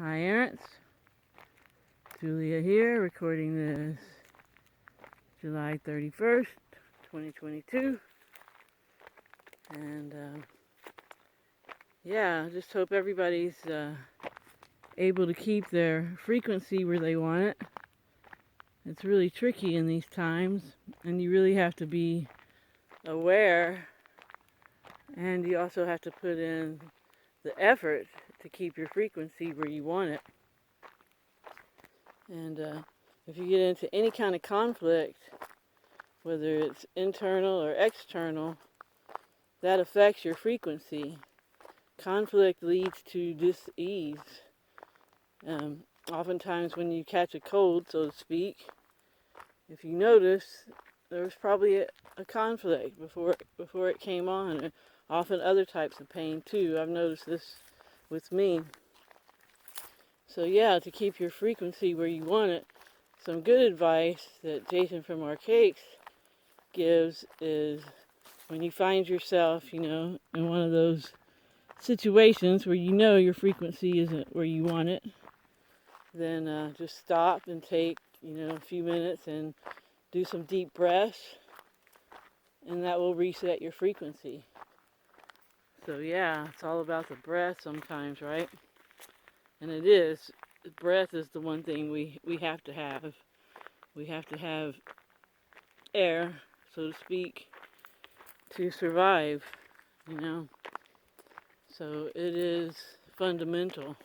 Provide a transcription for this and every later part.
Hi, Ernst. Julia here, recording this July 31st, 2022. And I just hope everybody's able to keep their frequency where they want it. It's really tricky in these times, and you really have to be aware, and you also have to put in the effort to keep your frequency where you want it. And if you get into any kind of conflict, whether it's internal or external, that affects your frequency. Conflict leads to dis-ease. Oftentimes when you catch a cold, so to speak, if you notice, there was probably a conflict before it came on. And often other types of pain too. I've noticed this with me. So to keep your frequency where you want it, some good advice that Jason from Archaics gives is when you find yourself, in one of those situations where your frequency isn't where you want it, then just stop and take, a few minutes and do some deep breaths, and that will reset your frequency. So it's all about the breath sometimes, right? And it is. Breath is the one thing we have to have. We have to have air, so to speak, to survive, So it is fundamental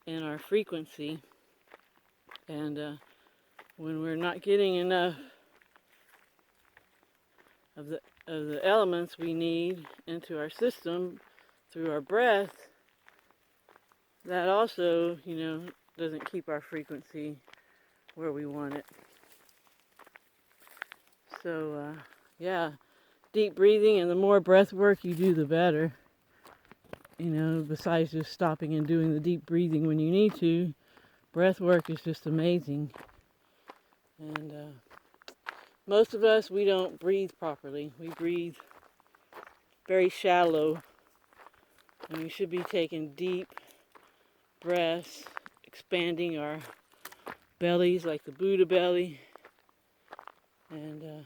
in our frequency. And when we're not getting enough of the elements we need into our system through our breath, that also, doesn't keep our frequency where we want it. So, deep breathing, and the more breath work you do, the better. Besides just stopping and doing the deep breathing when you need to, breath work is just amazing. And most of us, we don't breathe properly. We breathe very shallow, and we should be taking deep breaths, expanding our bellies like the Buddha belly. And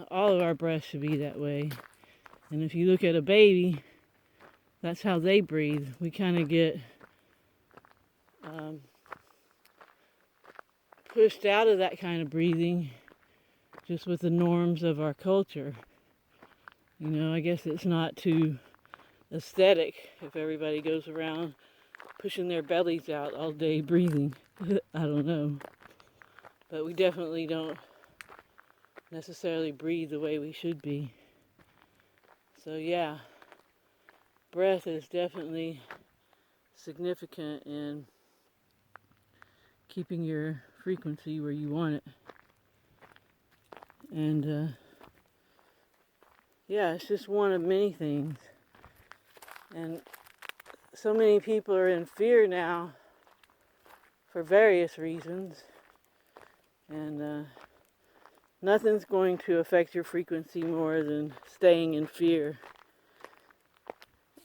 all of our breaths should be that way. And if you look at a baby, that's how they breathe. We kind of get pushed out of that kind of breathing just with the norms of our culture. I guess it's not too aesthetic if everybody goes around pushing their bellies out all day breathing. I don't know. But we definitely don't necessarily breathe the way we should be. So breath is definitely significant in keeping your frequency where you want it. And it's just one of many things. And so many people are in fear now for various reasons. And nothing's going to affect your frequency more than staying in fear.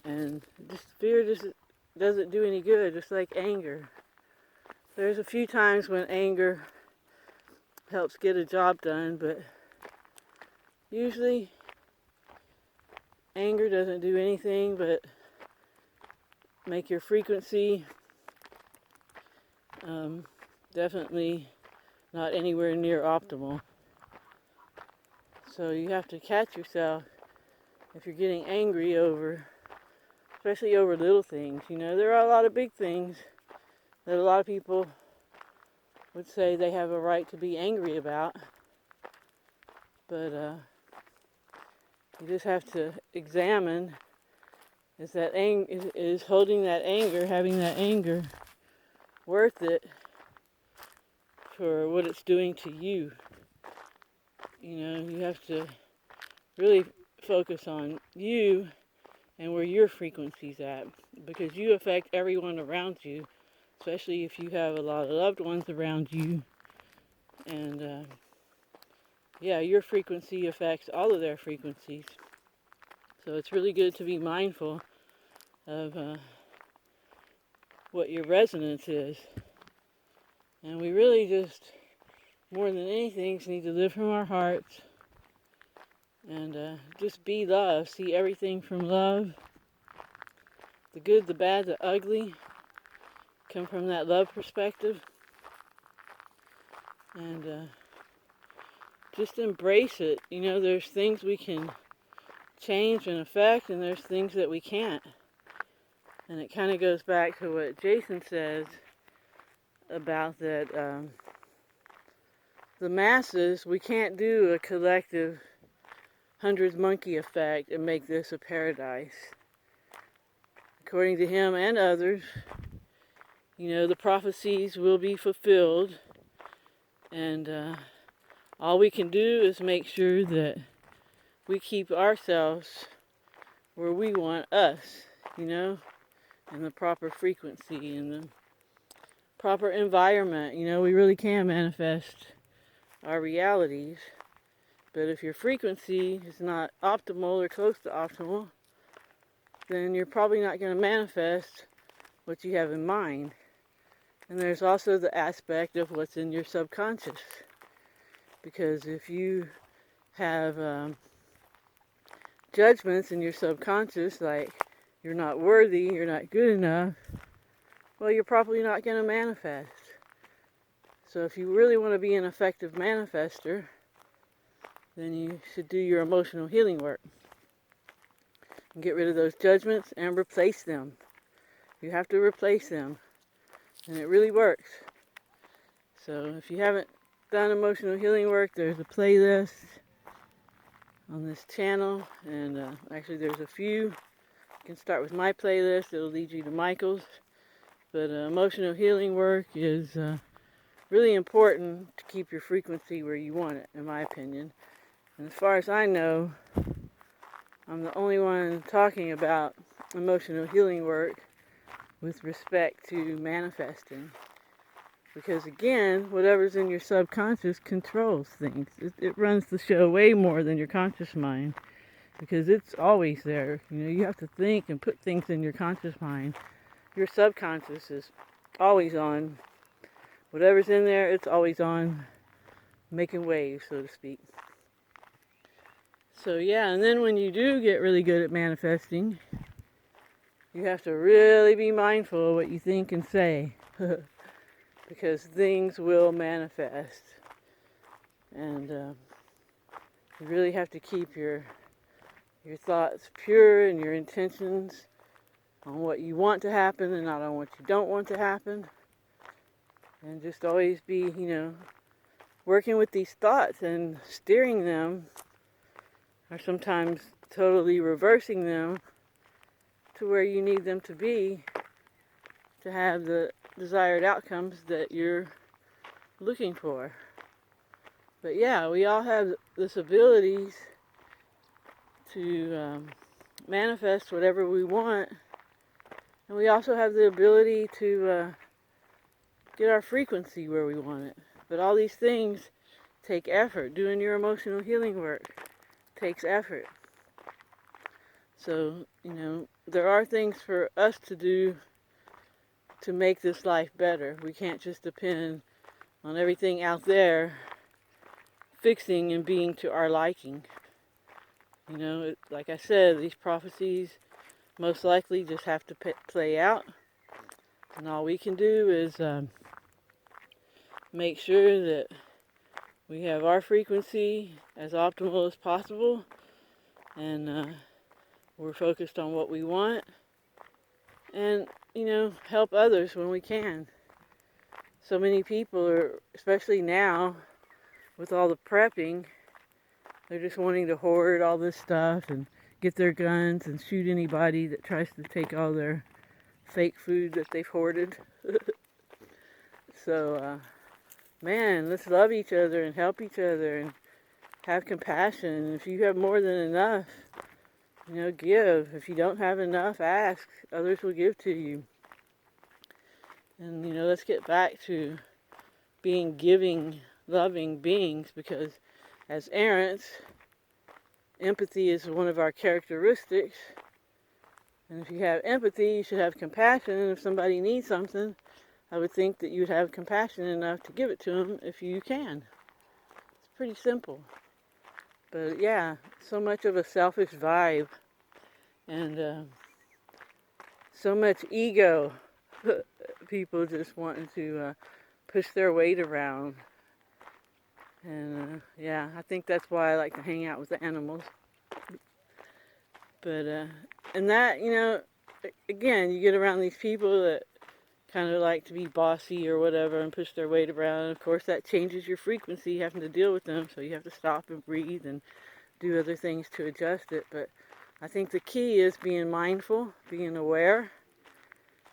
And fear just doesn't do any good, just like anger. There's a few times when anger helps get a job done, but usually anger doesn't do anything but make your frequency definitely not anywhere near optimal. So you have to catch yourself if you're getting angry especially over little things. There are a lot of big things that a lot of people would say they have a right to be angry about. But you just have to examine, is holding that anger, having that anger, worth it for what it's doing to you? You have to really focus on you and where your frequency's at, because you affect everyone around you, especially if you have a lot of loved ones around you. And your frequency affects all of their frequencies. So it's really good to be mindful of what your resonance is. And we really just, more than anything, need to live from our hearts and just be love. See everything from love. The good, the bad, the ugly come from that love perspective. And just embrace it. You know, there's things we can change and affect, and there's things that we can't. And it kind of goes back to what Jason says about that the masses, we can't do a collective 100 monkey effect and make this a paradise. According to him and others, you know, the prophecies will be fulfilled, and all we can do is make sure that we keep ourselves where we want us, you know, in the proper frequency, in the proper environment. You know, we really can manifest our realities, but if your frequency is not optimal or close to optimal, then you're probably not going to manifest what you have in mind. And there's also the aspect of what's in your subconscious, because if you have judgments in your subconscious, like you're not worthy, you're not good enough, well, you're probably not going to manifest. So if you really want to be an effective manifester, then you should do your emotional healing work and get rid of those judgments and replace them. You have to replace them, and it really works. So if you haven't done emotional healing work, there's a playlist on this channel, and actually there's a few. You can start with my playlist, it'll lead you to Michael's. But emotional healing work is really important to keep your frequency where you want it, in my opinion. And as far as I know, I'm the only one talking about emotional healing work with respect to manifesting. Because again, whatever's in your subconscious controls things. It runs the show way more than your conscious mind, because it's always there. You know, you have to think and put things in your conscious mind. Your subconscious is always on. Whatever's in there, it's always on, making waves, so to speak. So yeah, and then when you do get really good at manifesting, you have to really be mindful of what you think and say. Because things will manifest. And you really have to keep your thoughts pure and your intentions on what you want to happen and not on what you don't want to happen. And just always be, you know, working with these thoughts and steering them, or sometimes totally reversing them to where you need them to be to have the desired outcomes that you're looking for. But yeah, we all have this ability to manifest whatever we want, and we also have the ability to get our frequency where we want it. But all these things take effort. Doing your emotional healing work takes effort. So, you know, there are things for us to do to make this life better. We can't just depend on everything out there fixing and being to our liking. You know, like I said, these prophecies most likely just have to play out. And all we can do is make sure that we have our frequency as optimal as possible, and we're focused on what we want, and, you know, help others when we can. So many people are, especially now, with all the prepping, they're just wanting to hoard all this stuff and get their guns and shoot anybody that tries to take all their fake food that they've hoarded. So, man, let's love each other and help each other and have compassion. If you have more than enough, you know, give. If you don't have enough, ask. Others will give to you. And, you know, let's get back to being giving, loving beings, because as errants, empathy is one of our characteristics. And if you have empathy, you should have compassion. And if somebody needs something, I would think that you'd have compassion enough to give it to them if you can. It's pretty simple. But yeah, so much of a selfish vibe. And so much ego. People just wanting to push their weight around. And yeah, I think that's why I like to hang out with the animals. But, and that, again, you get around these people that kind of like to be bossy or whatever and push their weight around. And of course, that changes your frequency, having to deal with them. So you have to stop and breathe and do other things to adjust it. But I think the key is being mindful, being aware,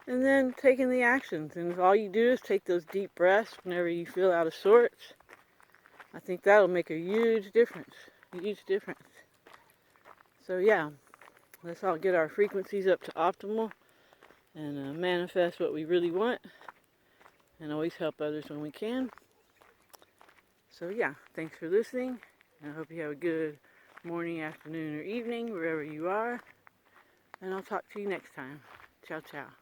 and then taking the actions. And if all you do is take those deep breaths whenever you feel out of sorts, I think that'll make a huge difference. Huge difference. So yeah, let's all get our frequencies up to optimal and manifest what we really want, and always help others when we can. So yeah, thanks for listening. I hope you have a good morning, afternoon, or evening, wherever you are. And I'll talk to you next time. Ciao, ciao.